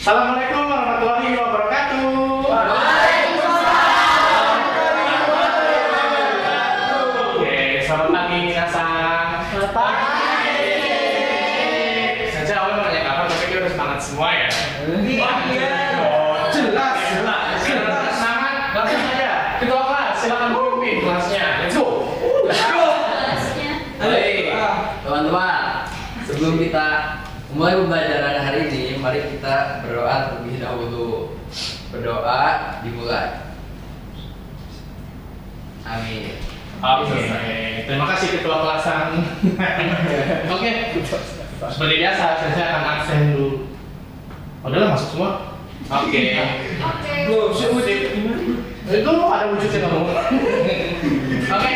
Assalamualaikum warahmatullahi wabarakatuh. Oke, selamat pagi minasan. Selamat pagi. Saya awalnya mau nanya kapan, tapi kita udah semangat semua ya. Jelas. Semangat, langsung aja. Ketua kelas, silakan memimpin kelasnya. Let's go. Baik, teman-teman. Sebelum kita mulai pembelajaran hari ini, mari kita berdoa terlebih dahulu. Berdoa dimulai. Amin. Oke, terima kasih ketua kelasan. Oke, seperti biasa saya akan absen dulu. Udahlah masuk semua. Oke. Itu ada wujudnya kamu. Oke,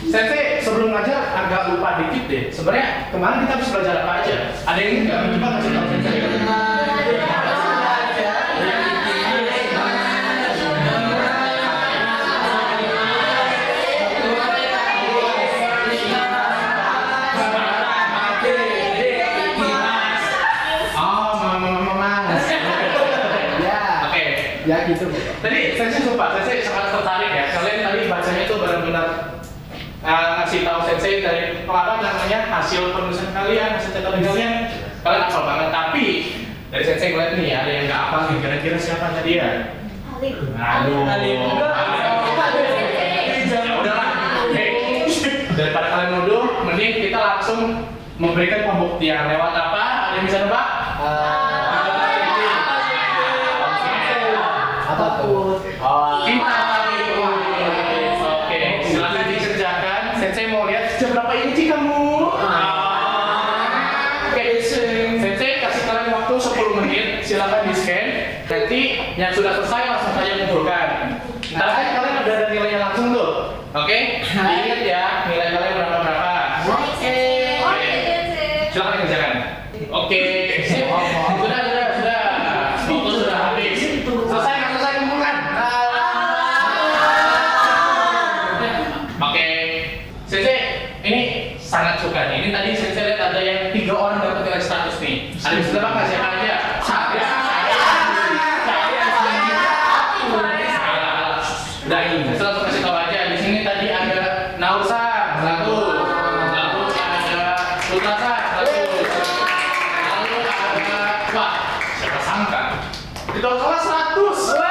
Sensei sebelum ngajar agak lupa dikit deh. Sebenarnya kemarin kita habis belajar apa aja? Ada yang nggak? Coba kasih tahu Sensei. Ya gitu. Tadi Sensei sumpah, Sensei sangat tertarik ya. Kalian tadi bacanya itu benar-benar ngasih tahu Sensei dari apa namanya hasil penulisan kalian, hasil catatan kalian hafal banget. Tapi dari Sensei ngeliat nih ada yang nggak hafal nih. Kira-kira siapa tadi ya? Aduh. Ya udahlah. Oke. Daripada kalian nuduh, mending kita langsung memberikan pembuktian lewat apa? Ada yang bisa nebak? Kita Oke, silakan dikerjakan. Sensei mau lihat sejak berapa inci kamu? Oke, Sensei kasih kalian waktu 10 menit. Silakan di-scan. Nanti yang sudah selesai langsung saja kumpulkan. Ntar kan kalian udah ada nilainya langsung tuh. Oke? Ingat ya, nilai kalian berapa-berapa. Silakan dikerjakan. Oke. Sudah. Waktu sudah habis. Selesai. Oke, Sensei, ini sangat suka nih. Ini tadi Sensei lihat ada yang 3 orang dapat nilai 100 nih. Ada yang bisa tebak nggak siapa aja? Saya. Udah ini, saya langsung kasih tahu aja. Di sini tadi ada Nausa, 1. Lalu ada Lutasa, 1. Lalu ada, wah, siapa sangka? Di kelas 100.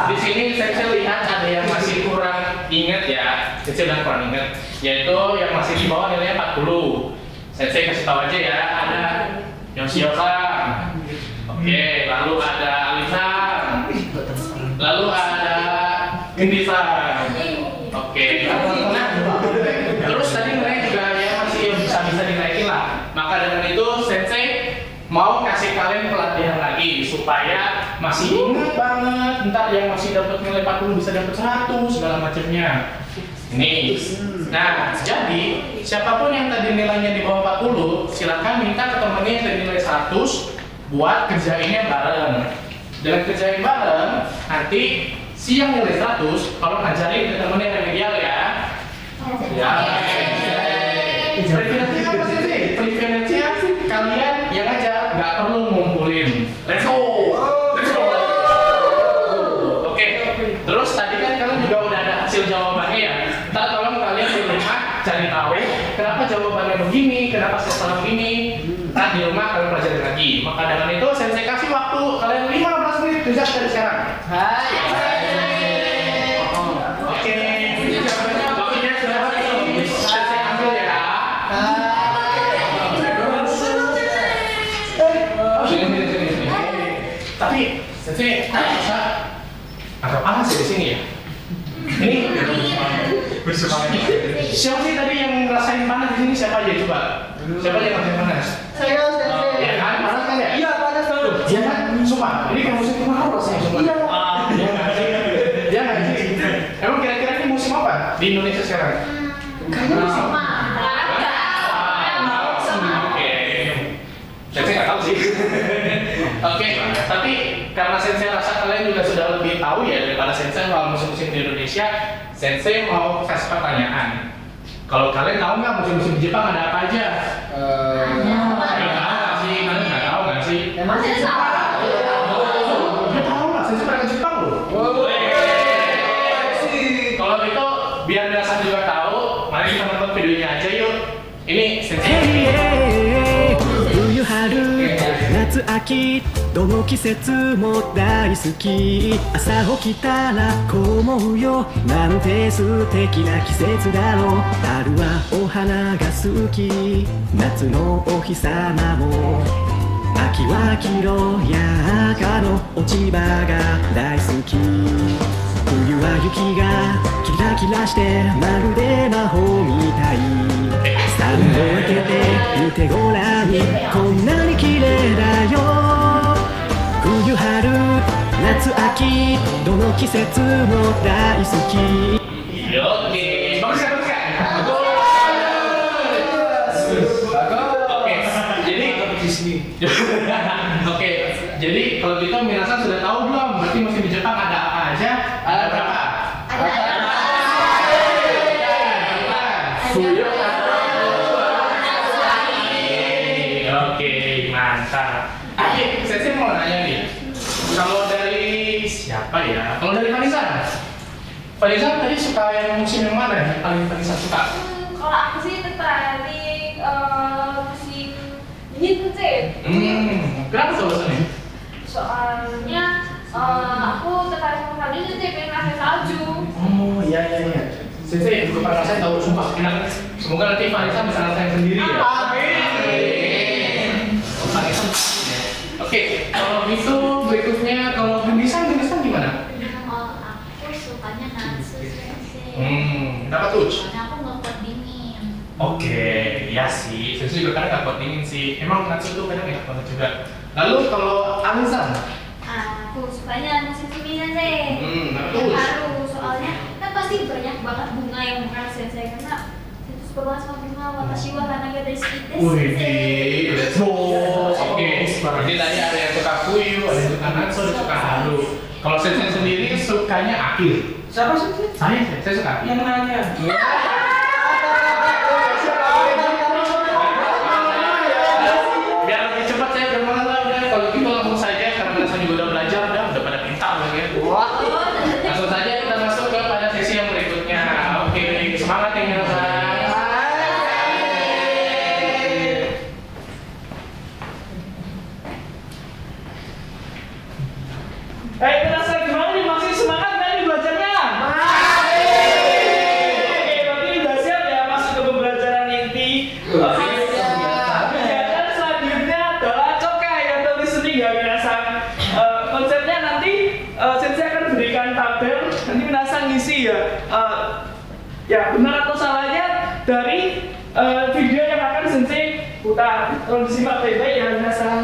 Di sini saya lihat ada yang masih kurang ingat ya. Saya udah kurang ingat, yaitu yang masih di bawah nilainya 40. Saya kasih tahu aja ya, ada Yoshiosa. Oke, lalu ada Alisa. Lalu ada Gendisa. Oke. Nah, terus tadi nilai juga ya masih bisa dinaikin lah. Maka dengan itu Sensei mau kasih kalian pelatihan lagi supaya masih ingat banget. Ntar yang masih dapat nilai 40 bisa dapat 100 segala macamnya. Ini. Nah, jadi siapapun yang tadi nilainya di bawah 40, silakan minta ke temennya yang tadi nilai 100 buat kerjainnya bareng. Dengan kerjain bareng, nanti si yang nilai 100 kalau ngajarin ke temennya yang remedial ya. Ya. Privilege apa sih? Privilege kalian yang ngajar nggak perlu ngumpulin. Let's go. Oke. Terus tadi kan kalian juga udah ada hasil jawabannya ya. Ntar tolong kalian di rumah cari tahu kenapa jawabannya begini, kenapa salah begini. Ntar di rumah kalian pelajari lagi. Maka dengan itu Sensei kasih waktu kalian 15 menit kerja dari sekarang. Hai. Oke. Waktunya sudah habis. Sensei ambil ya. Sini. Tapi Sensei rasa agak panas ya di sini ya. Ini bersemangat. Siapa sih tadi yang ngerasain panas di sini? Siapa aja coba? Siapa aja yang ngerasain panas? Saya Sensei. Ya kan, panas kan ya? Iya, panas banget. Iya kan? Sumpah, ini kayak musim kemarau rasanya sumpah. Iya. Iya nggak sih? Iya nggak sih? Emang kira-kira ini musim apa di Indonesia sekarang? Kayaknya musim Oke. Sensei nggak tahu sih. Oke, tapi karena Sensei rasa kalian juga sudah lebih tahu ya daripada Sensei soal musim-musim di Indonesia, Sensei mau kasih pertanyaan. Kalau kalian tahu nggak musim-musim di Jepang ada apa aja? sensei. 冬春夏秋どの季節も大好き朝起きたらこう思うよなんて素敵な季節だろう春はお花が好き夏のお日様も秋は黄色や赤の落ち葉が大好き冬は雪がキラキラしてまるで魔法みたいサンド開けて見てごらんこんなに綺麗だよ冬春夏秋どの季節も大好き Oke, bagus kan? Oke, jadi Oke, jadi kalau gitu Minasan sudah tahu belum? Berarti musim di Jepang ada apa aja? Ada berapa? Fuyo. Oke, mantap. Saya mau nanya nih. Kalau dari siapa ya? Kalau dari Vanessa tadi suka yang musim yang mana yang paling Vanessa suka? Kalau aku sih tertarik musim dingin sih. Kenapa tuh alasannya? Soalnya aku tertarik sama salju sih, pengen ngerasain salju. Oh iya. Sensei juga pernah ngerasain tahu sumpah enak. Semoga nanti Vanessa bisa ngerasain sendiri ya. Amin. Vanessa. Oke, kalau itu berikutnya kalau Gendisang gimana? Aku sukanya Natsu sensei. Kenapa tuh? Soalnya aku nggak kuat dingin. Oke, iya sih. Sensei juga kadang nggak kuat dingin sih. Emang Natsu tuh kadang enak banget juga. Lalu kalau Alizan? Aku sukanya musim semi sensei. Kenapa Yang tuh? baru soalnya kan pasti banyak banget bunga yang bukan sensei karena itu suka banget sama bunga watashi wa hanaga desu Wih, let's go. Oke, jadi tadi ada yang suka Fuyu, ada yang suka Natsu, ada yang suka Haru. Kalau Sensei sendiri sukanya Akil. Siapa sih? Saya suka Akil. Yang nanya. Biar lebih cepat saya bermalam udah. Kalau gitu langsung saja karena saya juga udah belajar, udah pada pintar ya. Langsung saja kita masuk ke pada sesi yang berikutnya. Oke, semangat ya Minasan. Minasan gimana nih? Masih semangat nggak nih belajarnya? Oke, berarti udah siap ya masuk ke pembelajaran inti. Kegiatan selanjutnya adalah cokai atau listening ya Minasan. Konsepnya nanti Sensei akan berikan tabel, nanti Minasan ngisi ya. Ya benar atau salahnya dari video yang akan Sensei putar. Tolong disimak baik-baik ya Minasan.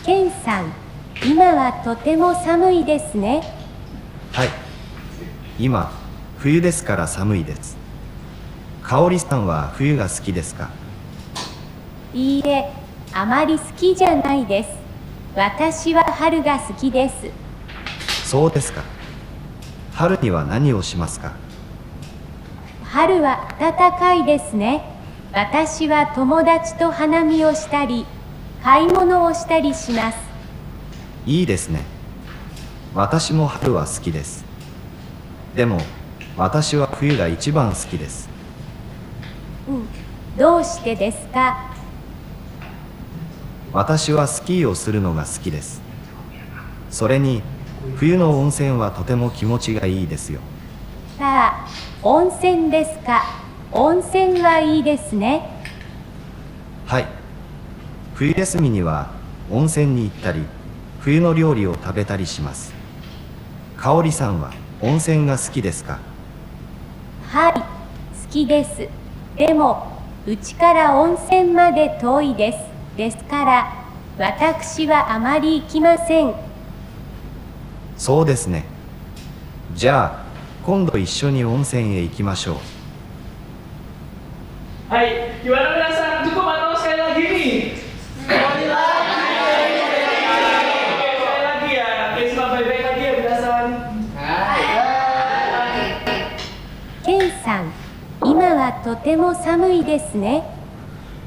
ケンさん、今はとても寒いですね。はい。今、冬ですから寒いです。かおりさんは冬が好きですか？いいえ、あまり好きじゃないです。私は春が好きです。そうですか。春には何をしますか？春は暖かいですね。私は友達と花見をしたり、買い物をしたりします。いいですね。私も春は好きです。でも、私は冬が一番好きです。どうしてですか？私はスキーをするのが好きです。それに、冬の温泉はとても気持ちがいいですよ。さあ、温泉ですか？温泉はいいですね。はい。冬休みには温泉に行ったり、冬の料理を食べたりします。かおりさんは温泉が好きですか？はい、好きです。でも、うちから温泉まで遠いです。ですから、私はあまり行きません。そうですね。じゃあ、今度一緒に温泉へ行きましょう。Hai, gimana Minasan? Cukup atau sekali lagi nih? Sekali lagi ya. Oke, simak baik-baik lagi ya Minasan. ケンさん、今はとても寒いですね。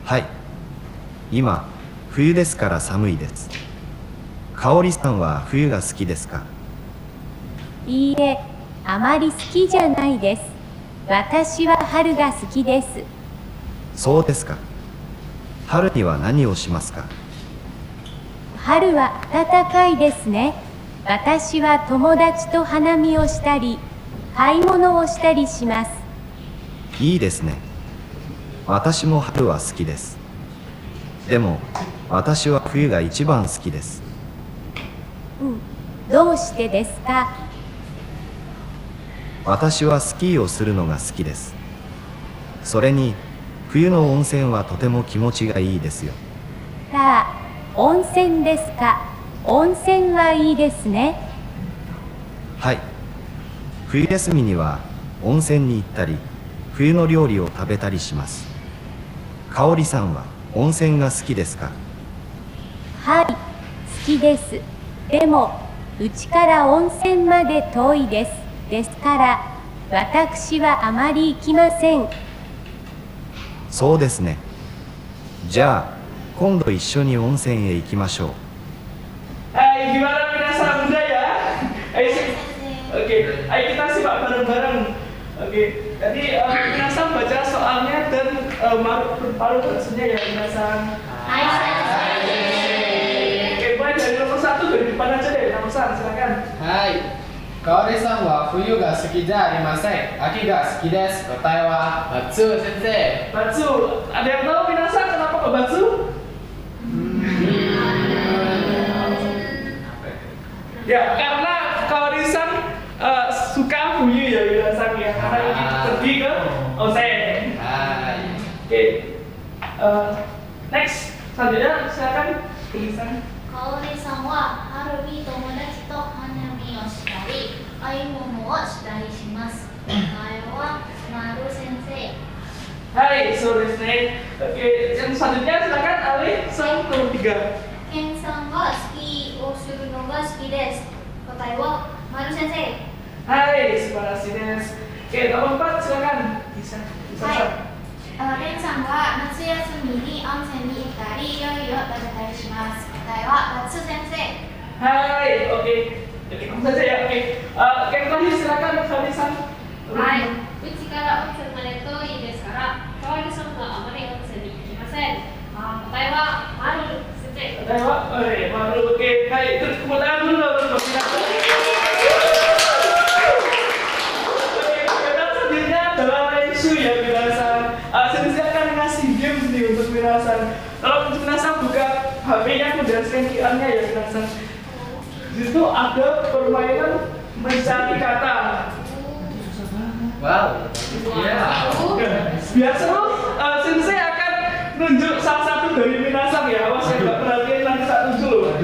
はい。今、冬ですから寒いです。かおりさんは冬が好きですか？いいえ、あまり好きじゃないです。私は春が好きです。そうですか。春には何をしますか？春は暖かいですね。私は友達と花見をしたり、買い物をしたりします。いいですね。私も春は好きです。でも、私は冬が一番好きです。どうしてですか？私はスキーをするのが好きです。それに、冬の温泉はとても気持ちがいいですよ。さあ、温泉ですか？温泉はいいですね。はい。冬休みには温泉に行ったり、冬の料理を食べたりします。かおりさんは温泉が好きですか？はい、好きです。でも、うちから温泉まで遠いです。ですから、私はあまり行きません。そうですね。じゃあ、今度一緒に温泉へ行きましょう。Hai, gimana minasan muda ya? Ayo sih. Oke, ayo kita simak bareng-bareng. Oke, tadi minasan baca soalnya dan paru bahasanya ya minasan. Hai, Oke, mulai dari nomor 1 dari depan aja deh, nomor 1 silakan. はい。かおりさんは冬が好きじゃありません。秋が好きです。答えはBatsu先生。 Batsu, ada yang tahu minasan kenapa kok Batsu? Ya, karena Kaorisan suka Fuyu ya minasan ya, karena ini pergi ke onsen. はい。 Oke, next selanjutnya silakan tulisan. かおりさんは春に友達と花見をしたり、買い物をしたりします。答えはマル先生。 Hai, sore nih. Oke, yang selanjutnya silakan Ali sang nomor 3. ケンさんはスキーをするのが好きです。答えはマル先生。 Hai, subarasi desu. Oke, nomor 4 silakan. Bisa. ケンさんは夏休みに温泉に行ったり、料理を食べたりします。答えはバツ先生。 Hai, oke. Oke, kamu saja ya. Oke. Yang terakhir silakan Kalisan. はい、うちから温泉まで遠いですから、かわりさんはあまり温泉に行きません。答えはマル先生。 Dewa, baru oke. Hai, itu tepuk tangan dulu untuk Minasan. Oke, kita selanjutnya adalah Rensu ya Minasan. Sensei akan ngasih games nih untuk Minasan. Kalau Minasan buka HP-nya, aku jelaskan QR-nya ya Minasan. Di situ ada permainan mencari kata. Wow. Iya. Biar seru, Sensei akan nunjuk salah satu dari Minasan ya. Awas ya, nggak perhatiin nanti tak tunjuk loh.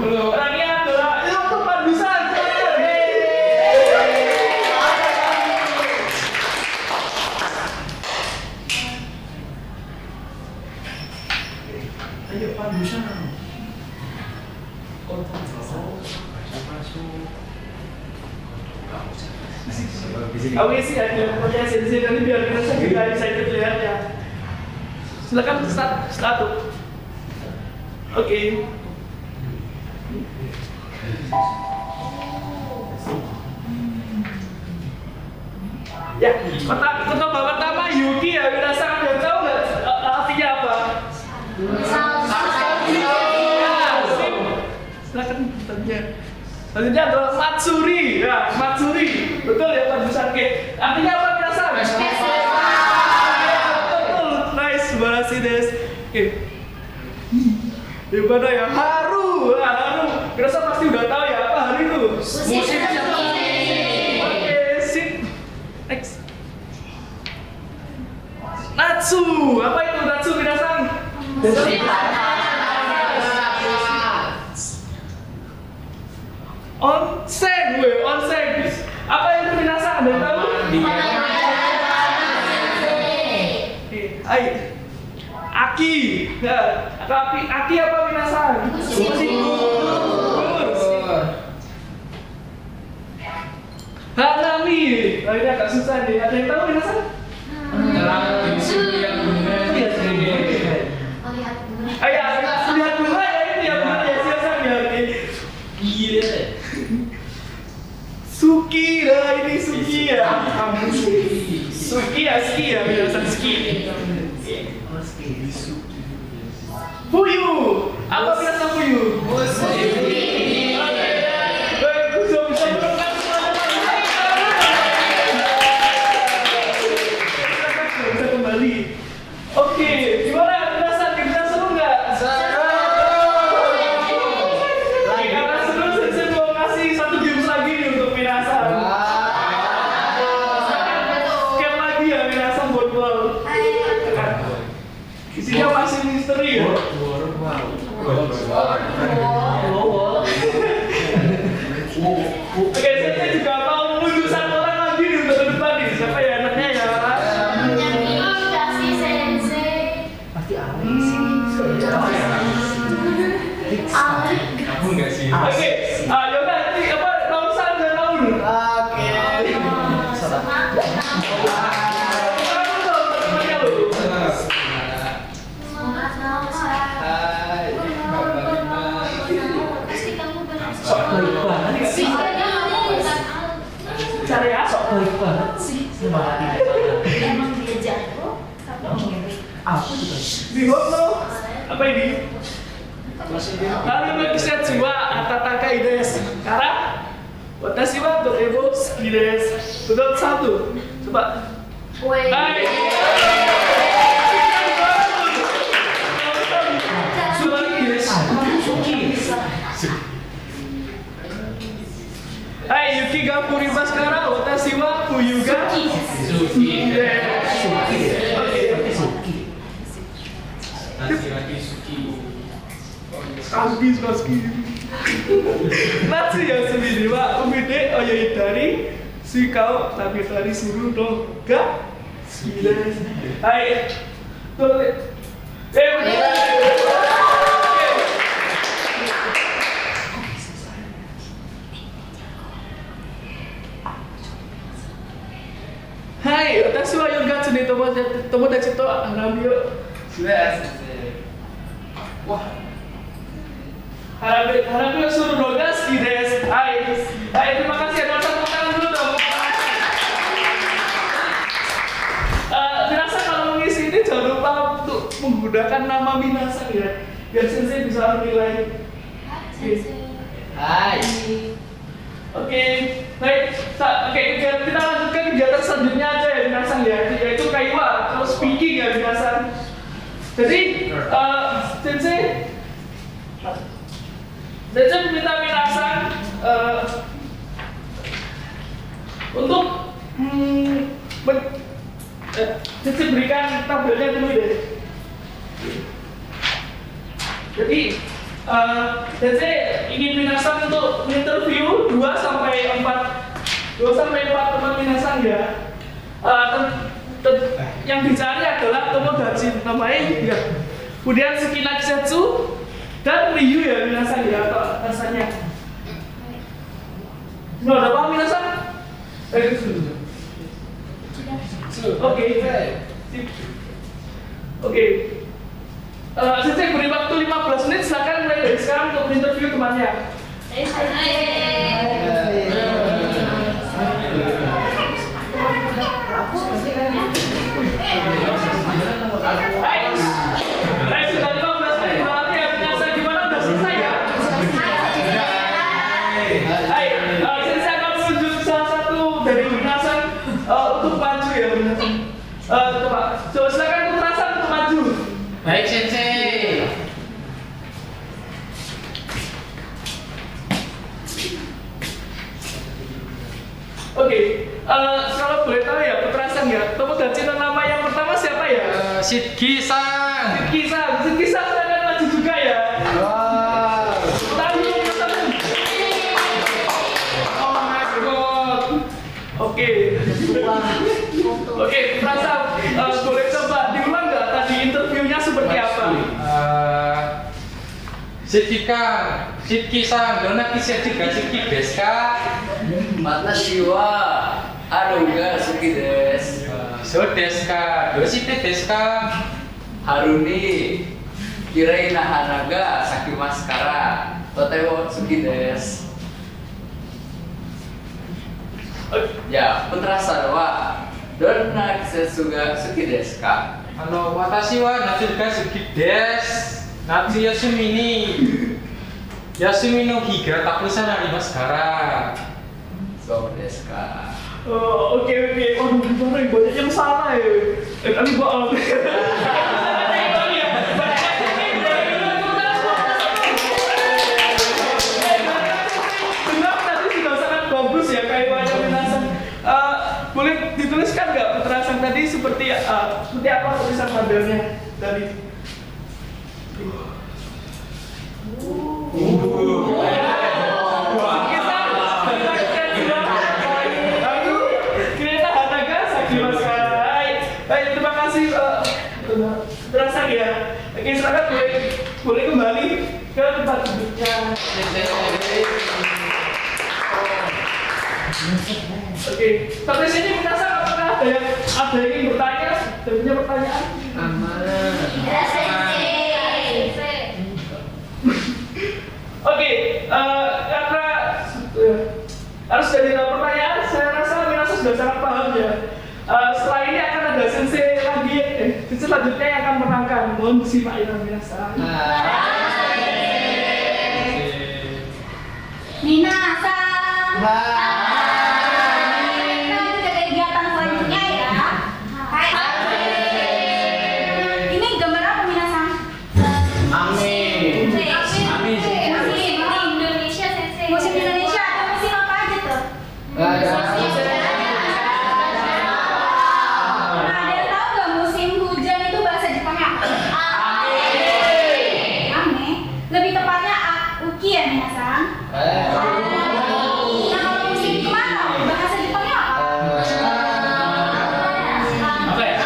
Orangnya adalah itu Pandusan. Ayo Pandusan. Oke sih ada pertanyaan sensei nanti biar kita segera bisa ikut lihat ya. Silakan start tuh. Oke. Ya, kota pertama Yuki ya, Minasan ada tahu nggak artinya apa? Silakan tanya. Selanjutnya adalah Matsuri. Ya, Matsuri. Betul ya Pak Dusanke. Artinya apa Minasan? Betul. Nice, subarasi desu. Oke. Di mana ya? Haru. Nah, haru. Minasan pasti udah tahu ya apa haru itu? Musim semi. Oke, sip. Next. Natsu. Apa itu Natsu Minasan? Onsen, onsen. Apa itu Minasan? Ada yang tahu? Hai. Aki. Nah, tapi Aki apa Minasan? Musim gugur. Hanami. Nah, ini agak susah nih. Ada yang tahu Minasan? Lihat bunga. Ayo, Suki ya minasan Suki. Fuyu. Apa minasan Fuyu? Bisa kembali. Oke, gimana? Kita seru nggak? Karena seru, saya mau kasih satu games lagi nih untuk Minasan. Scam lagi ya Minasan botol. Isinya masih misteri ya. Oke, saya juga mau menunjuk satu orang lagi nih untuk ke depan nih. Siapa ya anaknya ya? Kasih sensei. Kamu nggak sih? Oke, yaudah nanti apa Nausan dan Naul. Semangat Nausa. Hai. Pasti kamu benar. Sok baik banget sih. Cari ya sok baik banget sih. Emang dia jago. Aku juga. Bingung lo. Apa ini? Lalu Mekisetsu wa Atatakai desu. Kara? Watashi wa Totemo suki desu. Betul satu. Coba. Woi. Hai. Suki desu. Hai, Yuki ga furimasu kara watashi wa fuyu ga Suki. desu. Laki-laki Suki. Suki. Natsu yasumi wa umide oyoi dari suika o tabetari suru no ga suki desu. Hai. Betul. Hai, watashi wa yogatsu ni tomodachi to hanami o Sudah sensei. Wah. Harapnya suruh Doga ski desu. Hai, terima kasih. Ada tepuk tangan dulu dong. Dirasa kalau mengisi ini jangan lupa untuk menggunakan nama Minasan ya, biar sensei bisa menilai. Hai. Oke, baik. Kita lanjutkan kegiatan selanjutnya aja ya Minasan ya, yaitu kaiwa atau speaking ya Minasan. Jadi, sensei minta Minasan untuk sensei berikan tabelnya dulu deh. Jadi, sensei ingin Minasan untuk interview 2 sampai 4 teman Minasan ya. Yang dicari adalah Tomodachi namanya ya. Kemudian Sukina Kisetsu dan Ryu ya Minasan ya apa rasanya. Nah, udah paham Minasan? Oke. Sip. Oke. Sensei beri waktu 15 menit, silakan mulai dari sekarang untuk interview temannya. Hai, sudah 15 menit berarti ya Minasan gimana? Udah selesai ya? Hai, sensei akan menunjuk salah satu dari Minasan untuk maju ya Minasan. Coba silakan untuk Minasan untuk maju. Baik, Sensei. Oke, kalau boleh tahu ya Putrasan ya, Tomodachi nama yang pertama siapa ya? Shitki-san. Shitki-san akan maju juga ya. Wow. Tahu teman-teman. Oh my god. Oke, Putrasan, boleh coba diulang nggak tadi interviewnya seperti apa? Shitki-san, dona Kisetsu ga suki desu ka? Watashi wa haru ga suki desu. So desu ka? Doshite desu ka? Haru ni kirei na hana ga sakimasu kara totemo suki desu. Ya, Putrasan wa Donna kisetsu ga suki desu ka? 私は夏が好きです夏休みに休みの日がたくさんありますから So desu ka? Oke. Waduh, gimana ya? Banyak yang salah ya. Kali bohong. Benar, tadi sudah sangat bagus ya kaiwannya Minasan. Boleh dituliskan nggak keterasan tadi seperti apa tulisan modelnya tadi? Baik, terima kasih terasa ya. Oke, silakan boleh kembali ke tempat duduknya. Oke, sampai sini merasa apakah ada yang ingin bertanya? Ada punya pertanyaan? Tidak, sensei. Oke, karena harus dari pertanyaan, saya rasa Minasa sudah sangat paham ya. Setelah ini akan ada sensei lagi, sensei selanjutnya yang akan menerangkan. Mohon disimak ya Minasa. Minasan. Kita ke kegiatan selanjutnya ya. Hai. Ini gambar apa Minasan? Amin. Musim Indonesia sensei. Musim Indonesia ada musim apa aja tuh? Nggak ada. Nah, ada yang tahu nggak musim hujan itu bahasa Jepangnya apa? Ame. Lebih tepatnya uki ya Minasan. Nah, kalau musim kemarau bahasa Jepangnya apa? Apa ya?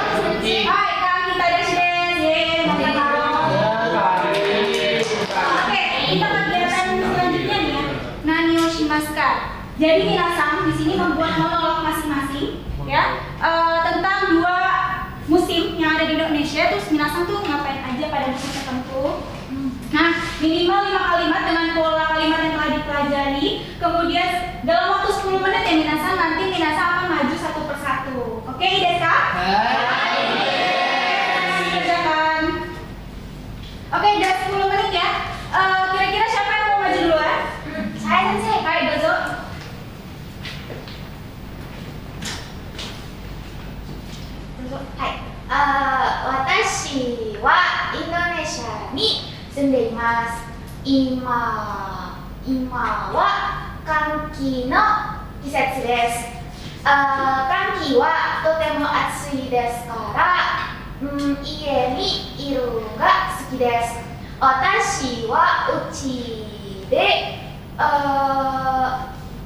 Hai, kami tadashi desu. Yeay, mantap. Oke, kita kegiatan selanjutnya nih ya. Nani o shimasu ka? Jadi Minasan di sini membuat monolog masing-masing ya tentang 2 musim yang ada di Indonesia. Terus Minasan tuh ngapain aja pada musim tertentu. Nah, minimal 5 kalimat dengan pola kalimat yang telah dipelajari. Kemudian dalam waktu 10 menit ya Minasan, nanti Minasan akan maju satu persatu. Oke, desu ka? Kerjakan. Oke, udah 10 menit ya. Kira-kira siapa yang mau maju duluan? Saya sensei. Hai, dozo. Hai. Watashi wa Indonesia ni sunde imasu. Ima wa kanki no kisetsu desu. Kanki wa totemo atsui desu kara, ie ni iru ga suki desu. Watashi wa uchi de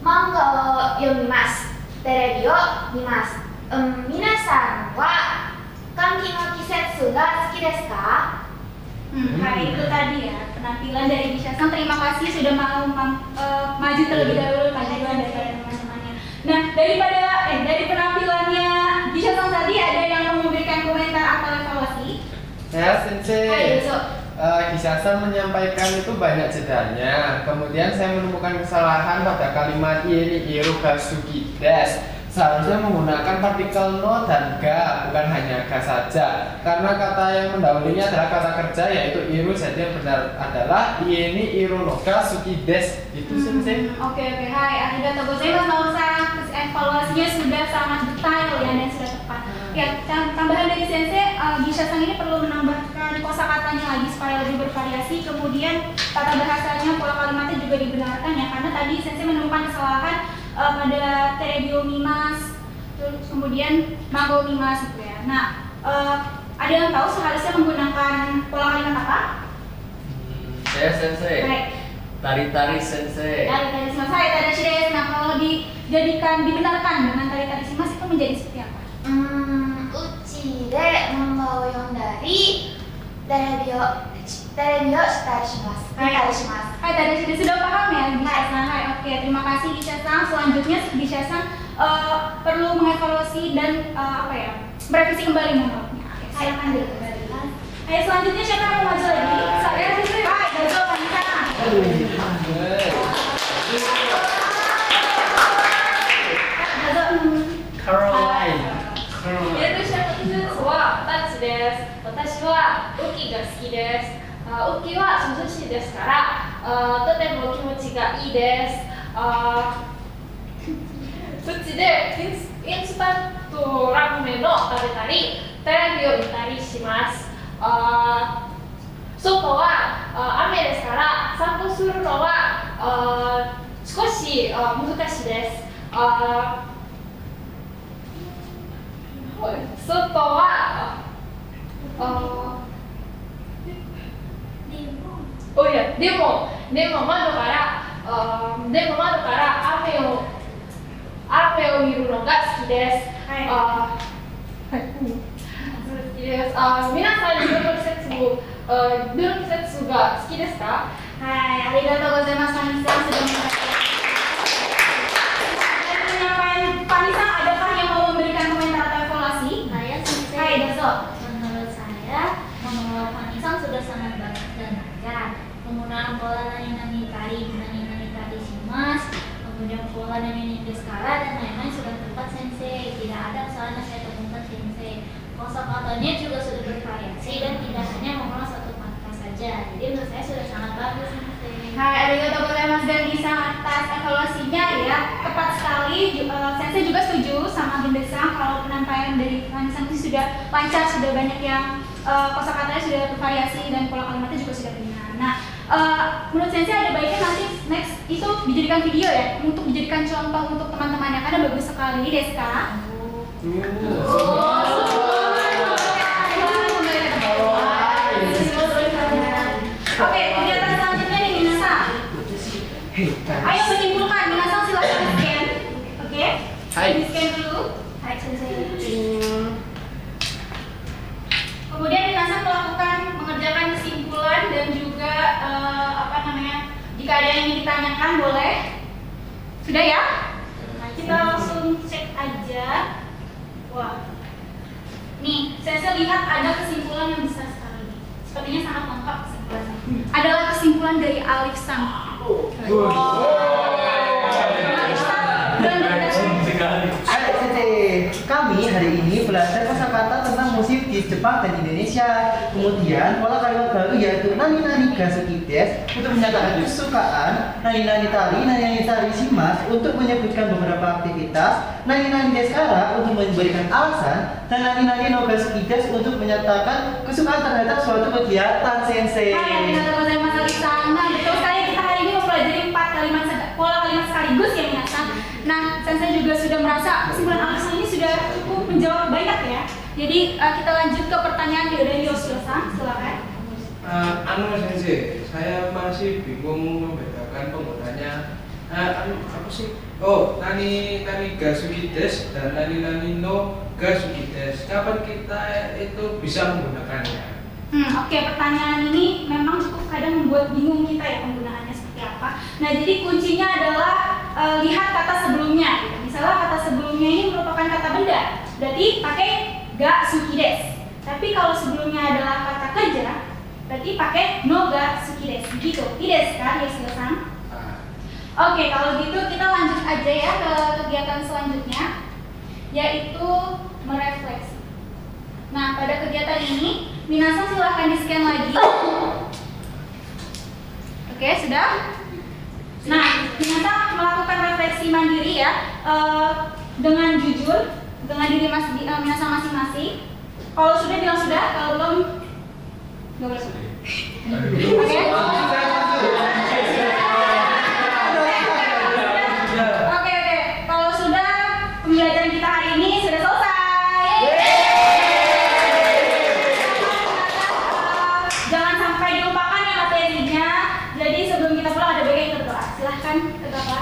manga o yomimasu. Terebi o mimasu. Minasan wa kanki no kisetsu ga suki desu ka? Hai, itu tadi ya penampilan dari Gisha-san. Terima kasih sudah mau maju terlebih dahulu panduan dari teman-temannya. Nah, dari penampilannya Gisha-san tadi ada yang mau memberikan komentar atau evaluasi? Ya, sensei. Hai, dozo. Gisha-san menyampaikan itu banyak jedanya. Kemudian saya menemukan kesalahan pada kalimat ini iru ga suki desu. Seharusnya menggunakan partikel no dan ga, bukan hanya ga saja. Karena kata yang mendahulunya adalah kata kerja, yaitu iru. Jadi yang benar adalah ini iru no ga suki desu. Itu sensei. Oke. Hai, arigatou gozaimasu. Nggak usah, evaluasinya sudah sangat detail ya dan sudah tepat. Ya, tambahan dari sensei, Gisha-san ini perlu menambahkan kosakatanya lagi supaya lebih bervariasi. Kemudian tata bahasanya, pola kalimatnya juga dibenarkan ya. Karena tadi sensei menemukan kesalahan pada terebi o mimasu, terus kemudian mago mimasu gitu ya. Nah, ada yang tahu seharusnya menggunakan pola kalimat apa? Saya sensei. Baik. Tari-tari sensei. Tari-tari shimasu. Hai, tadashi desu. Nah, kalau dibenarkan dengan tari-tari shimasu itu menjadi seperti apa? Uchi de manga o yondari terebi o shitari shimasu. Hai, tadashi desu. Sudah paham ya Gisha-san? Hai, oke. Terima kasih Gisha-san. Selanjutnya Gisha-san perlu mengevaluasi dan merevisi kembali monolognya. Oke, silakan dulu kembali. Ayo selanjutnya siapa yang mau maju lagi? Saya sih. Hai, dozo Vanessa. Caroline. 雨季は涼しいですから、とても気持ちがいいです。そっちでインスタントラーメンを食べたり、テレビを見たりします。外は雨ですから、散歩するのは少し難しいです。外はでも窓から雨を見るのが好きです。皆さんどの季節が好きですか？Hai, arigatou gozaimasu Fanisa sudah menyampaikan. Dan penyampaian Fanisa, adakah yang mau memberikan komentar atau evaluasi? Saya sensei. Hai, dozo. Menurut saya, monolog Fanisa sudah sangat bagus dan lancar. Penggunaan pola nani tari shimasu, kemudian pola nani deskara dan lain-lain sudah tepat sensei. Tidak ada kesalahan yang saya temukan sensei. Kosakatanya juga sudah bervariasi dan tidak hanya mengulang satu kata saja. Jadi menurut saya sudah sangat bagus sensei. Hai, arigatou gozaimasu dan bisa atas evaluasinya ya. Tepat sekali. Sensei juga setuju sama Gendesang kalau penyampaian dari Fanisa itu sudah lancar, sudah banyak yang kosakatanya sudah bervariasi dan pola kalimatnya juga sudah benar. Nah, menurut Sensei ada baiknya nanti next itu dijadikan video ya, untuk dijadikan contoh untuk teman-temannya karena bagus sekali, Deska. Oke, kegiatan selanjutnya nih Minasa. Ayo menyimpulkan, Minasa silahkan di-scan. Oke? Di-scan dulu. Hai sensei. Kemudian Minasa mengerjakan kesimpulan dan juga jika ada yang ingin ditanyakan boleh. Sudah ya? Kita langsung cek aja. Wah. Nih, saya lihat ada kesimpulan yang besar sekali. Sepertinya sangat lengkap kesimpulannya. Adalah kesimpulan dari Alif Sang. Kami hari ini belajar kosakata tentang musik di Jepang dan Indonesia. Kemudian pola kalimat baru yaitu nani gasuki desu untuk menyatakan kesukaan, nani tari shimasu untuk menyebutkan beberapa aktivitas, nani deskara untuk memberikan alasan, dan nani no gasuki desu untuk menyatakan kesukaan terhadap suatu kegiatan sensei. Hai, arigatou gozaimasu Alif-san. Nah, betul sekali kita hari ini mempelajari 4 kalimat pola kalimat sekaligus ya Minasa. Nah, Sensei juga sudah merasa kesimpulan Alif-san ini sudah cukup menjawab banyak ya. Jadi kita lanjut ke pertanyaan dari Yoshio-san, silakan. Sensei, saya masih bingung membedakan penggunanya. Apa sih? Oh, nani gasuki desu dan nani no gasuki desu. Kapan kita itu bisa menggunakannya? Oke, pertanyaan ini memang cukup kadang membuat bingung kita ya penggunaannya seperti apa. Nah, jadi kuncinya adalah lihat kata sebelumnya. Gitu. Misalnya kata sebelumnya ini merupakan kata benda, berarti pakai ga suki desu. Tapi kalau sebelumnya adalah kata kerja, berarti pakai no ga suki desu. Gitu, tidak kan Yoshio-san? Oke, kalau gitu kita lanjut aja ya ke kegiatan selanjutnya, yaitu merefleksi. Nah, pada kegiatan ini, Minasa silahkan di-scan lagi. Oke, sudah? Nah, Minasa melakukan refleksi mandiri ya, dengan jujur, dengan diri Minasa masing-masing. Kalau sudah bilang sudah, kalau belum, nggak boleh sudah. Oke?